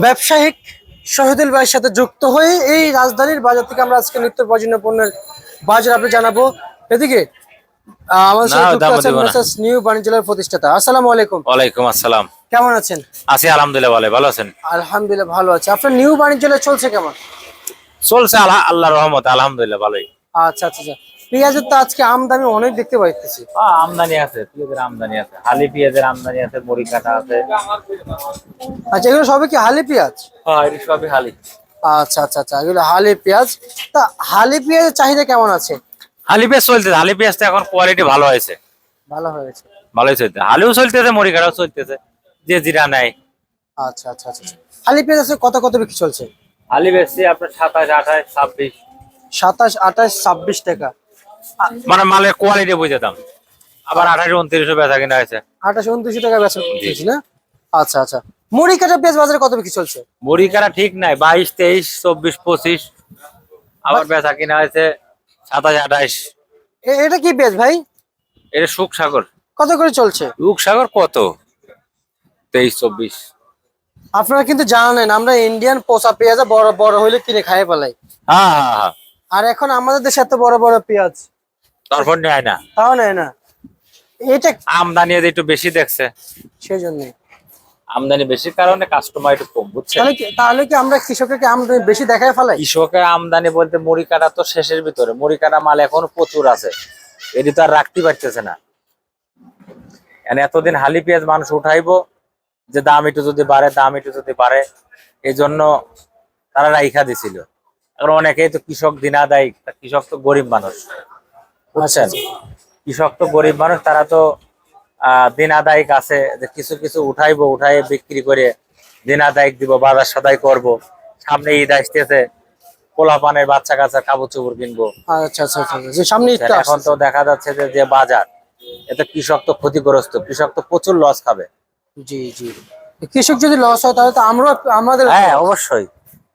ব্যবসায়িক শহীদুল ভাইয়ের সাথে যুক্ত হয়ে এই রাজধানীর বাজার থেকে আমরা আজকে নিত্য প্রয়োজনীয় পণ্যের বাজার আপনি জানাবো। এদিকে আমাদের সাথে যুক্ত আছেন মেসার্স নিউ বাণিজ্যালয়ের প্রতিষ্ঠাতা। আসসালামু আলাইকুম। ওয়ালাইকুম আসসালাম। কেমন আছেন? আছি আলহামদুলিল্লাহ, ভালো আছেন? আলহামদুলিল্লাহ ভালো আছে। আপনার নিউ বাণিজ্যালয় চলছে কেমন? চলছে আল্লাহর রহমতে আলহামদুলিল্লাহ ভালোই। আচ্ছা আচ্ছা আচ্ছা। পেঁয়াজের তো আজকে আমদানি অনেক দেখতে পাইতেছি। আমদানি আছে, পেঁয়াজের আমদানি আছে, হালি পেঁয়াজের আমদানি আছে, বড়ি কাটা আছে। আচ্ছা, এগুলো সবই কি হালি পেঁয়াজ? হ্যাঁ, এটা সবই হালি। আচ্ছা আচ্ছা আচ্ছা, এগুলো হালি পেঁয়াজ। তা হালি পেঁয়াজের চাহিদা কেমন আছে? হালি পেঁয়াজ চলতেছে, হালি পেঁয়াজটা এখন কোয়ালিটি ভালো হয়েছে। ভালো হয়েছে। ভালোই চলছে, হালিও চলতেছে, বড়ি কাটাও চলতেছে, যে জিরা নেয়। আচ্ছা আচ্ছা আচ্ছা। হালি পেঁয়াজ আছে কত কত বিক্রি চলছে? হালি বেশি আপনার 27, 28, 26। 27, 28, 26 টাকা। মানে মালের কোয়ালিটি বুঝে দাম। আবার 28, 29 বেচা কিনা হয়েছে। 28, 29 টাকা বেচা কিনছি না? আচ্ছা আচ্ছা। মুড়ি কাটা পেঁয়াজ বাজারে কত বিক্রি চলছে? বড়ি কাটা ঠিক নাই, 22, 23, 24, 25। আবার বেচা কিনা হয়েছে 27, 28। এটা কি পেঁয়াজ ভাই? এটা সুখ সাগর। কত করে চলছে? রূপসাগর কত? 23, 24। আপনারা কিন্তু জানেন আমরা ইন্ডিয়ান পোসা পেঁয়াজ বড় বড় হইলে কিনে খাইয়ে ফেলাই। হ্যাঁ হ্যাঁ হ্যাঁ। আর এখন আমাদের দেশে এত বড় বড় পেঁয়াজ তারপর নেয় না, তাও নেয় না। এটা আমদানি একটু বেশি দেখছে, সেই জন্য। আমদানি বেশির কারণে কাস্টমার একটু কম, বুঝছে? তাহলে কি আমরা কৃষককে আমদানি বেশি দেখায় ফেলাই? কৃষকের আমদানি বলতে মুড়ি কাটা তো শেষের ভিতরে, মুড়ি কাটা মাল এখন প্রচুর আছে, এটি তো আর রাখতে পারতেছে না। এতদিন হালি পেঁয়াজ মানুষ উঠাইবো যে দাম একটু যদি বাড়ে, দাম একটু যদি বাড়ে, এই জন্য তারা রাইখা দিছিল। এখন অনেকেই তো কৃষক দিন আদায়, কৃষক তো গরিব মানুষ, বুঝছেন? কৃষক তো গরিব মানুষ, তারা তো দিন আদায়িক আছে যে কিছু কিছু উঠাইবো, উঠাই বিক্রি করে দিন আদায়িক দিব, বাজার সদাই করব। সামনে ঈদ আসতেছে, পোলা পানের বাচ্চা কাচ্চা কাপড় চোপড় কিনবো। আচ্ছা আচ্ছা আচ্ছা, যে সামনে ঈদটা এখন তো দেখা যাচ্ছে যে বাজার, এতে কৃষক তো ক্ষতিগ্রস্ত, কৃষক তো প্রচুর লস খাবে। জি জি। কৃষক যদি লস হয় তাহলে তো আমরা আমাদের। হ্যাঁ অবশ্যই,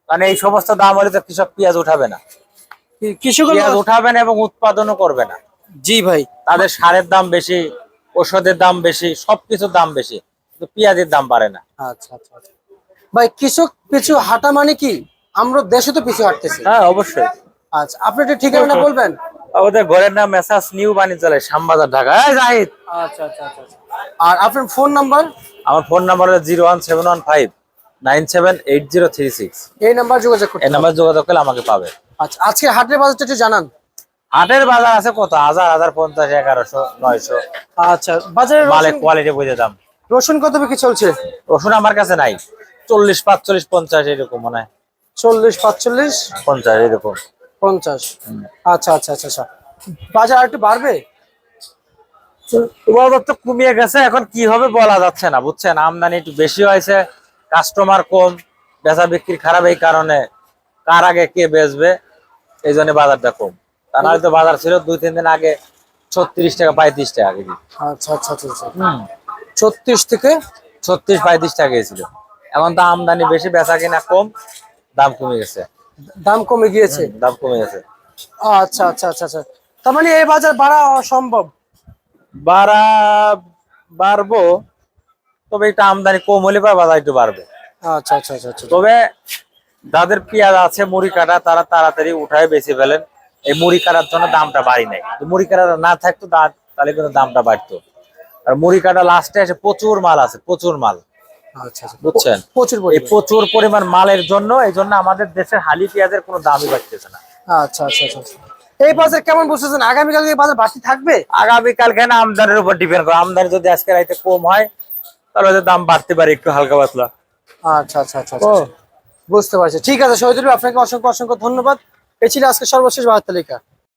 মানে এই সমস্ত দাম হলে তো কৃষক পেঁয়াজ উঠাবে না, কৃষক পেঁয়াজ উঠাবে না এবং উৎপাদনও করবে না। জি ভাই। তাদের সারের দাম বেশি, ওষুধের দাম বেশি, সবকিছুর দাম বেশি, কিন্তু পেঁয়াজের দাম বাড়ে না। আচ্ছা আচ্ছা আচ্ছা। ভাই কৃষক পিছু হাঁটা মানে কি আমরা দেশে তো পিছু হাঁটতেছি? হ্যাঁ অবশ্যই। আচ্ছা, আপনি একটা ঠিকানা বলবেন? আমাদের ঘরের নাম মেসার্স নিউ বাণিজ্যালয়, শ্যামবাজার, ঢাকা। জাহিদ। আচ্ছা আচ্ছা আচ্ছা। আর আপনার ফোন নাম্বার? আমার ফোন নাম্বার হলো 01715978036। এই নাম্বার যোগাযোগ করতে এই নাম্বার যোগাযোগ করলে আমাকে পাবে। আচ্ছা, আজকে হাটের বাজারটা একটু জানান। হাটের বাজার আছে কত, 1000, 1050, 1100, 900। আচ্ছা, বাজারে মালের কোয়ালিটি বুঝে দাম। রসুন কত বিক্রি চলছে? রসুন আমার কাছে নাই, 40, 45, 50 এরকম মনে হয়। 40, 45, 50 এরকম। 50। আচ্ছা আচ্ছা আচ্ছা আচ্ছা। বাজার আর একটু বাড়বে? বাজার তো কমিয়ে গেছে, এখন কি হবে বলা যাচ্ছে না, বুঝছেন? আমদানি একটু বেশি হয়েছে, কাস্টমার কম, বেচা বিক্রি খারাপ, এই কারণে কার আগে কে বেচবে, এই জন্য বাজারটা কম। তা নাহলে তো বাজার ছিল 2-3 দিন আগে 36 টাকা, 35 টাকা কেজি। আচ্ছা আচ্ছা আচ্ছা। 36 থেকে 36, 35 টাকা গেছিল। এখন তো আমদানি বেশি, বেচা কিনা কম, দাম কমে গেছে। দাম কমে গিয়েছে। দাম কমে গেছে। আচ্ছা আচ্ছা আচ্ছা আচ্ছা। তার মানে এই বাজার বাড়া অসম্ভব? বাড়বো, তবে একটু আমদানি কম হলে পরে বাজার একটু বাড়বে। আচ্ছা আচ্ছা আচ্ছা আচ্ছা। তবে যাদের পেঁয়াজ আছে মুড়ি কাটা, তারা তাড়াতাড়ি উঠায় বেশি ফেলেন। এই মুড়ি কাটার জন্য দামটা বাড়ি নাই, মুড়ি কাটা না থাকতো তাহলে কিন্তু দামটা বাড়তো। আর মুড়ি কাটা লাস্টে এসে প্রচুর মাল আছে, প্রচুর মাল, আচ্ছা আচ্ছা, বুঝছেন? এই প্রচুর পরিমাণ মালের জন্য এই জন্য আমাদের দেশের হালি পেঁয়াজের কোনো দামই বাড়তেছে না। আচ্ছা আচ্ছা আচ্ছা। এই বাজার কেমন বুঝতেছেন? আগামীকাল এই বাজার বাড়তি থাকবে? আগামীকাল কেন, আমদানির উপর ডিপেন্ড করে। আমদানি যদি আজকে রাইতে কম হয় তাহলে দাম বাড়তে পারে একটু হালকা পাতলা। আচ্ছা আচ্ছা আচ্ছা, বুঝতে পারছি। ঠিক আছে শহীদুল ভাই, আপনাকে অসংখ্য অসংখ্য ধন্যবাদ। এই ছিল আজকে সর্বশেষ বাজার তালিকা।